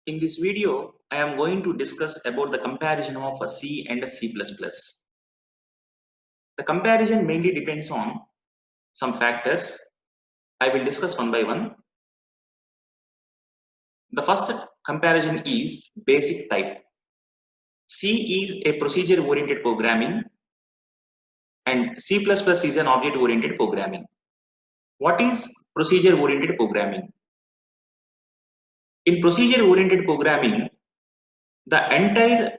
In this video, I am going to discuss about the comparison of a C and a C++. The comparison mainly depends on some factors. I will discuss one by one. The first comparison is basic type. C is a procedure-oriented programming and C++ is an object-oriented programming. What is procedure-oriented programming? In procedure-oriented programming, the entire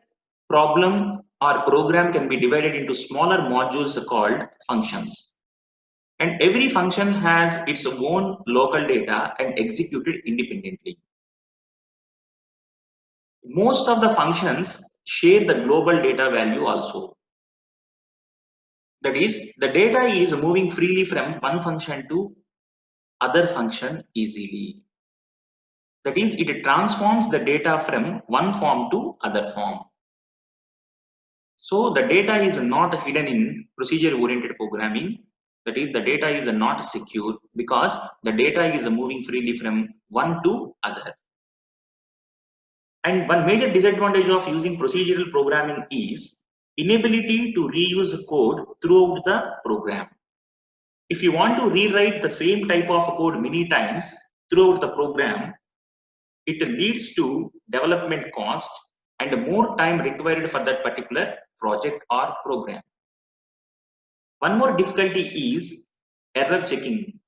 problem or program can be divided into smaller modules called functions. And every function has its own local data and executed independently. Most of the functions share the global data value also. That is, the data is moving freely from one function to other function easily. That is, it transforms the data from one form to other form. So the data is not hidden in procedure-oriented programming. That is, the data is not secure because the data is moving freely from one to other. And one major disadvantage of using procedural programming is inability to reuse code throughout the program. If you want to rewrite the same type of code many times throughout the program, it leads to development cost and more time required for that particular project or program. One more difficulty is error checking.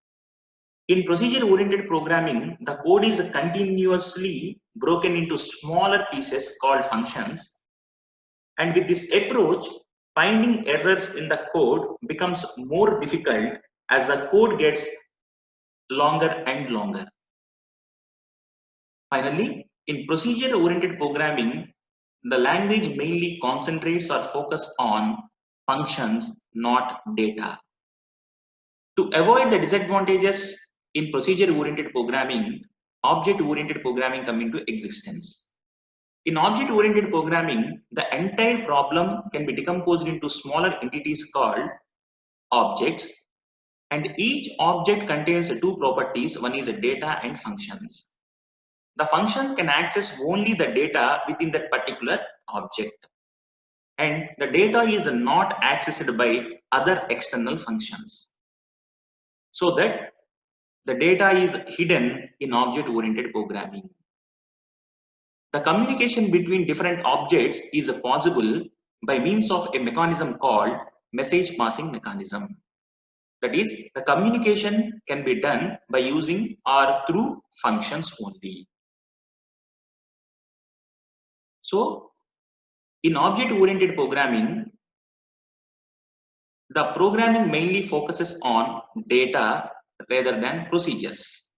In procedure-oriented programming, the code is continuously broken into smaller pieces called functions. And with this approach, finding errors in the code becomes more difficult as the code gets longer and longer. Finally, in procedure-oriented programming, the language mainly concentrates or focuses on functions, not data. To avoid the disadvantages in procedure-oriented programming, object-oriented programming come into existence. In object-oriented programming, the entire problem can be decomposed into smaller entities called objects, and each object contains two properties. One is data and functions. The functions can access only the data within that particular object, and the data is not accessed by other external functions. So that the data is hidden in object-oriented programming. The communication between different objects is possible by means of a mechanism called message passing mechanism. That is, the communication can be done by using or through functions only. So, in object-oriented programming, the programming mainly focuses on data rather than procedures.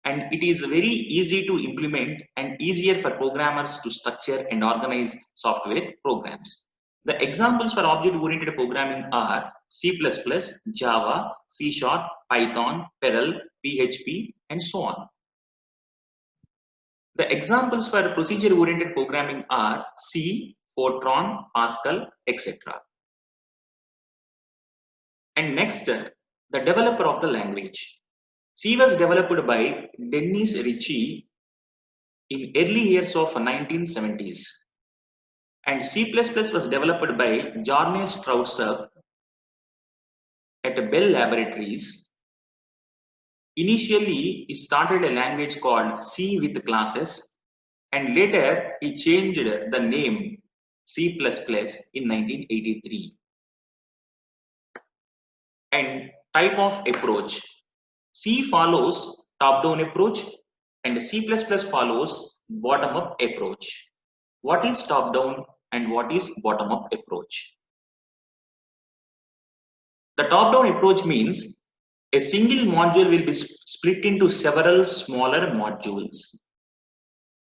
And it is very easy to implement and easier for programmers to structure and organize software programs. The examples for object-oriented programming are C++, Java, C#, Python, Perl, PHP, and so on. The examples for procedure-oriented programming are C, Fortran, Pascal, etc. And next, the developer of the language. C was developed by Dennis Ritchie in early years of 1970s, and C++ was developed by Jarne Strausser at Bell Laboratories. Initially, he started a language called C with classes, and later he changed the name C++ in 1983. And type of approach. C follows top-down approach and C++ follows bottom-up approach. What is top-down and what is bottom-up approach? The top-down approach means a single module will be split into several smaller modules.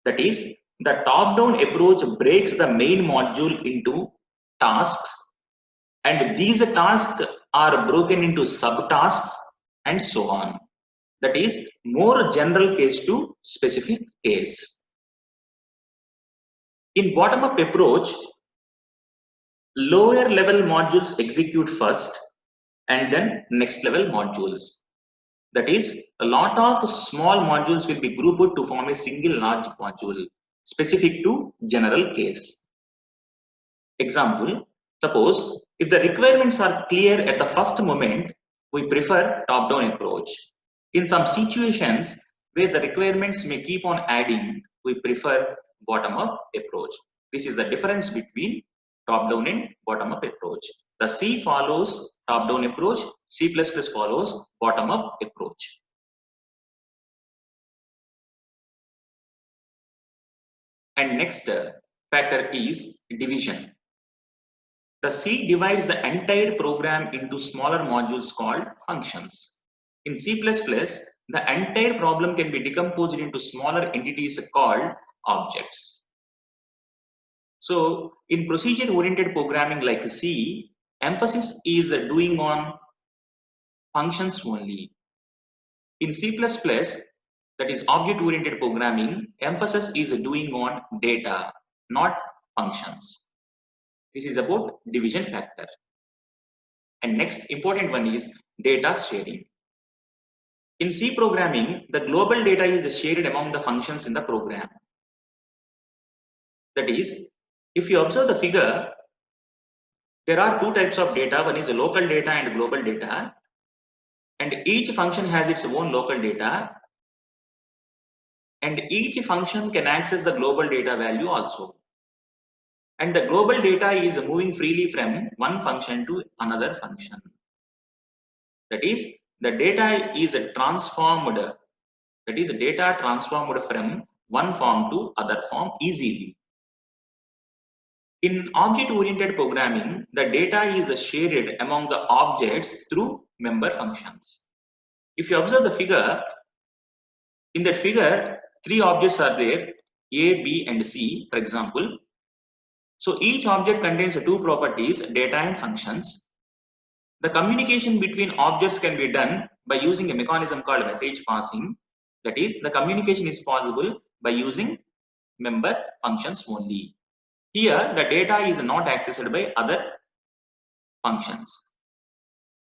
That is, the top-down approach breaks the main module into tasks, and these tasks are broken into subtasks and so on. That is, more general case to specific case. In bottom-up approach, lower level modules execute first and then next level modules. That is, a lot of small modules will be grouped to form a single large module specific to general case. Example, suppose if the requirements are clear at the first moment, we prefer top-down approach. In some situations where the requirements may keep on adding, we prefer bottom-up approach. This is the difference between top-down and bottom-up approach. The C follows top-down approach, C++ follows bottom-up approach. And next factor is division. The C divides the entire program into smaller modules called functions. In C++, the entire problem can be decomposed into smaller entities called objects. So, in procedure-oriented programming like C, emphasis is doing on functions only. In C++, that is object-oriented programming, emphasis is doing on data, not functions. This is about division factor. And next important one is data sharing. In C programming, the global data is shared among the functions in the program. That is, if you observe the figure, there are two types of data. One is local data and global data. And each function has its own local data. And each function can access the global data value also. And the global data is moving freely from one function to another function. That is, the data is transformed. That is, data transformed from one form to other form easily. In object-oriented programming, the data is shared among the objects through member functions. If you observe the figure, in that figure, three objects are there, A, B, and C, for example. So each object contains two properties, data and functions. The communication between objects can be done by using a mechanism called message passing. That is, the communication is possible by using member functions only. Here, the data is not accessed by other functions.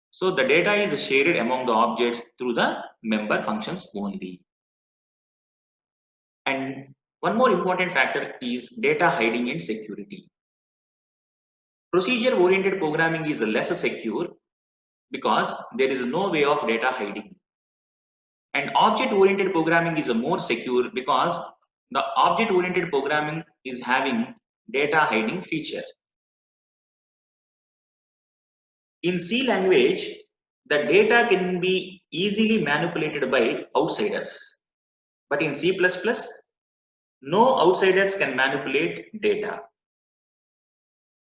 So, the data is shared among the objects through the member functions only. And one more important factor is data hiding and security. Procedure-oriented programming is less secure because there is no way of data hiding. And object-oriented programming is more secure because the object-oriented programming is having data hiding feature. In C language, the data can be easily manipulated by outsiders. But in C++, no outsiders can manipulate data.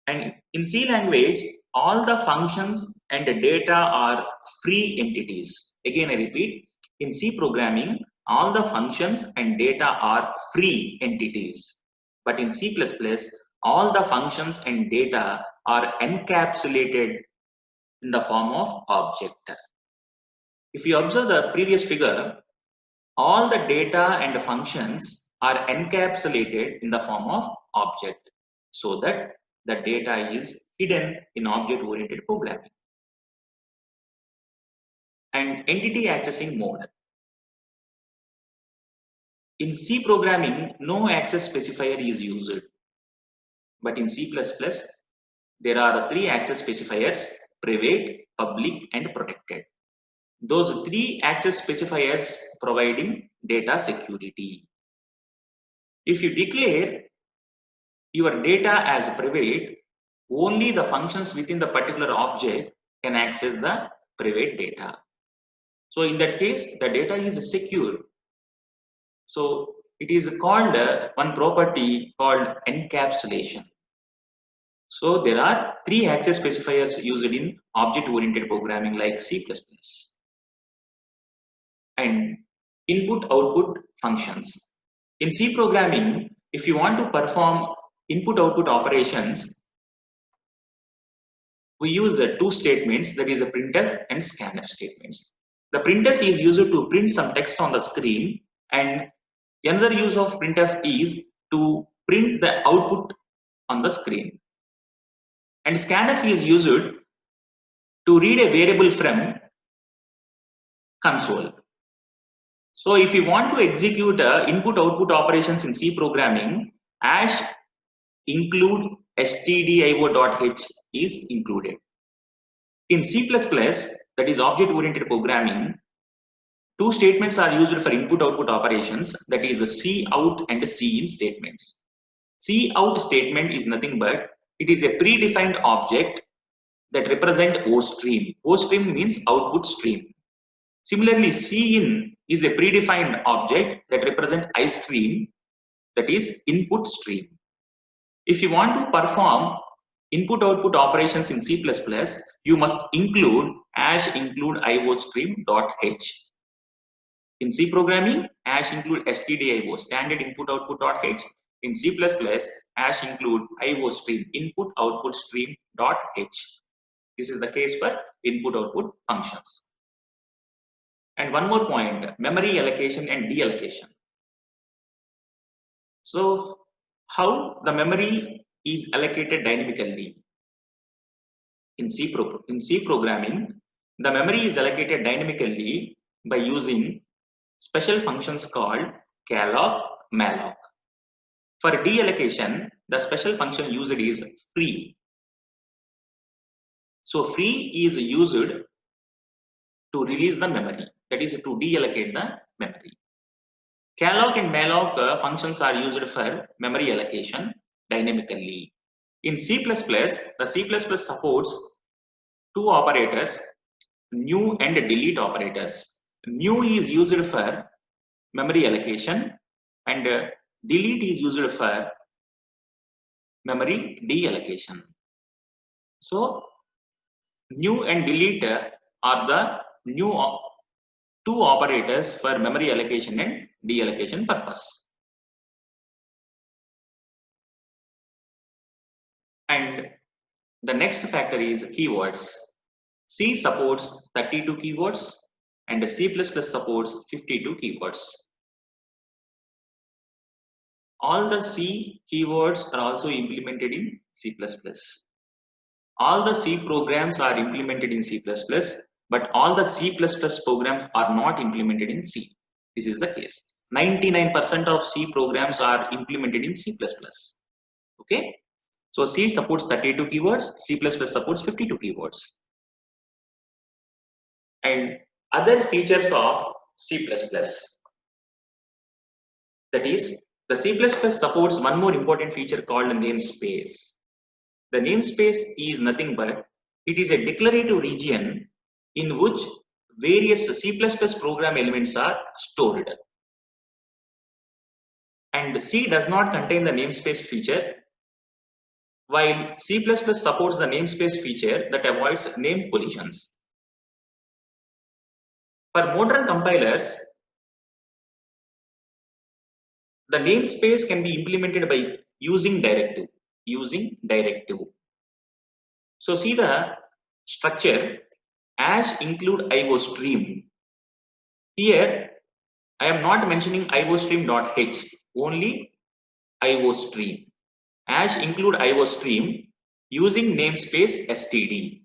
And in C language, all the functions and the data are free entities. Again, I repeat, in C programming, all the functions and data are free entities. But in C++, all the functions and data are encapsulated in the form of object. If you observe the previous figure, all the data and the functions are encapsulated in the form of object, so that the data is hidden in object-oriented programming. And entity accessing mode. In C programming, no access specifier is used. But in C++, there are three access specifiers: private, public, and protected. Those three access specifiers providing data security. If you declare your data as private, only the functions within the particular object can access the private data. So in that case, the data is secure. So it is called one property called encapsulation. So there are three access specifiers used in object-oriented programming like C++. And input-output functions. In C programming, if you want to perform input-output operations, we use two statements, that is a printf and scanf statements. The printf is used to print some text on the screen, and another use of printf is to print the output on the screen. And scanf is used to read a variable from console. So if you want to execute input-output operations in C programming, hash include stdio.h is included. In C++, that is object-oriented programming, two statements are used for input-output operations, that is cout and cin statements. Cout statement is nothing but it is a predefined object that represent OStream. OStream means output stream. Similarly, cin is a predefined object that represent istream, that is input stream. If you want to perform input-output operations in C++, you must include hash include iostream.h. In C programming, hash include stdio, standard input-output.h. In C++, hash include iostream, input-output stream.h. This is the case for input-output functions. And one more point, memory allocation and deallocation. So, how the memory is allocated dynamically? In C programming, the memory is allocated dynamically by using special functions called calloc, malloc. For deallocation, the special function used is free. So free is used to release the memory, that is to deallocate the memory. Calloc and malloc functions are used for memory allocation dynamically. In C++, the C++ supports two operators, new and delete operators. New is used for memory allocation and delete is used for memory deallocation. So new and delete are the new two operators for memory allocation and deallocation purpose. And the next factor is keywords. C supports 32 keywords and C++ supports 52 keywords. All the C keywords are also implemented in C++. All the C programs are implemented in C++, but all the C++ programs are not implemented in C. This is the case. 99% of C programs are implemented in C++. Okay. So C supports 32 keywords, C++ supports 52 keywords. And other features of C++. That is, the C++ supports one more important feature called namespace. The namespace is nothing but it is a declarative region in which various C++ program elements are stored. And C does not contain the namespace feature, while C++ supports the namespace feature that avoids name collisions. For modern compilers, the namespace can be implemented by using directive. So see the structure hash include iostream. Here I am not mentioning iostream.h, only iostream. Hash include iostream using namespace std.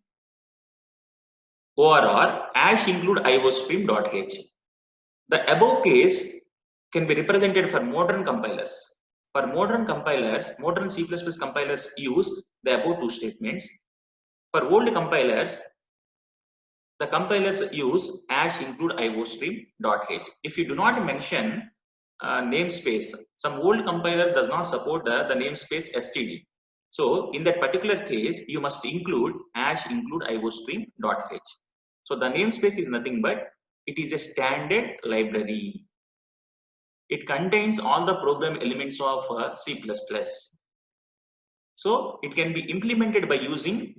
ORR hash include iostream.h. The above case can be represented for modern compilers. For modern compilers, modern C++ compilers use the above two statements. For old compilers, the compilers use hash include iostream.h. If you do not mention namespace, some old compilers does not support the namespace std. So in that particular case, you must include hash include iostream.h. So the namespace is nothing but it is a standard library. It contains all the program elements of C++. So it can be implemented by using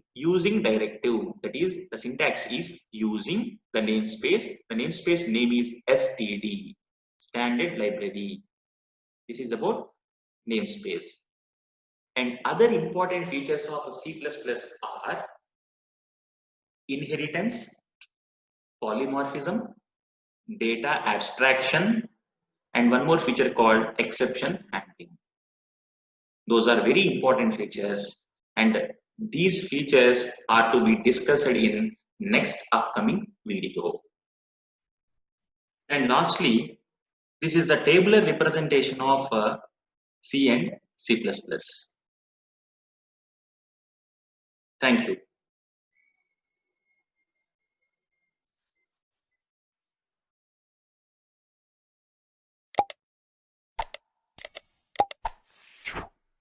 directive. That is, the syntax is using the namespace. The namespace name is std, standard library. This is about namespace. And other important features of C++ are inheritance, polymorphism, data abstraction, and one more feature called exception handling. Those are very important features, and these features are to be discussed in next upcoming video. And lastly, this is the tabular representation of C and C++. Thank you.